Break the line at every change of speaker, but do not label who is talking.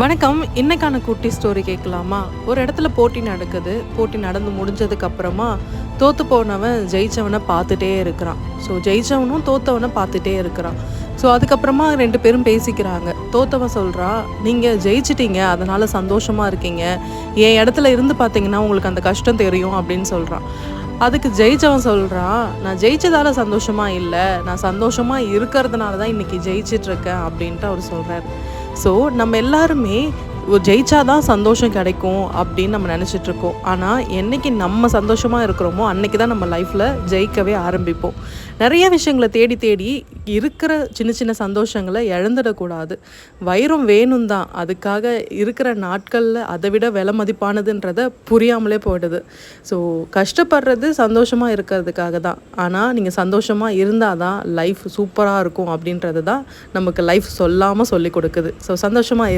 வணக்கம். இன்னைக்கான குட்டி ஸ்டோரி கேட்கலாமா? ஒரு இடத்துல போட்டி நடக்குது. போட்டி நடந்து முடிஞ்சதுக்கு அப்புறமா தோத்து போனவன் ஜெயிச்சவனை பார்த்துட்டே இருக்கிறான். ஸோ ஜெயிச்சவனும் தோத்தவனை பார்த்துட்டே இருக்கிறான். ஸோ அதுக்கப்புறமா 2 பேரும் பேசிக்கிறாங்க. தோத்தவன் சொல்கிறான், நீங்கள் ஜெயிச்சிட்டீங்க, அதனால் சந்தோஷமாக இருக்கீங்க. என் இடத்துல இருந்து பார்த்தீங்கன்னா உங்களுக்கு அந்த கஷ்டம் தெரியும் அப்படின்னு சொல்கிறான். அதுக்கு ஜெயிச்சவன் சொல்கிறான், நான் ஜெயிச்சதால சந்தோஷமாக இல்லை, நான் சந்தோஷமாக இருக்கிறதுனால தான் இன்றைக்கி ஜெயிச்சிட்ருக்கேன் அப்படின்ட்டு அவர் சொல்கிறார். ஸோ நம்ம எல்லாருமே ஜெயிச்சாதான் சந்தோஷம் கிடைக்கும் அப்படின்னு நம்ம நினச்சிட்ருக்கோம். ஆனால் என்றைக்கு நம்ம சந்தோஷமாக இருக்கிறோமோ அன்றைக்கி தான் நம்ம லைஃப்பில் ஜெயிக்கவே ஆரம்பிப்போம். நிறைய விஷயங்களை தேடி தேடி இருக்கிற சின்ன சின்ன சந்தோஷங்களை இழந்துடக்கூடாது. வைரம் வேணும் தான், அதுக்காக இருக்கிற நாட்களில் அதை விட விலை மதிப்பானதுன்றதை புரியாமலே போயிடுது. ஸோ கஷ்டப்படுறது சந்தோஷமாக இருக்கிறதுக்காக தான். ஆனால் நீங்கள் சந்தோஷமாக இருந்தால் தான் லைஃப் சூப்பராக இருக்கும் அப்படின்றது தான் நமக்கு லைஃப் சொல்லாமல் சொல்லி கொடுக்குது. ஸோ சந்தோஷமாக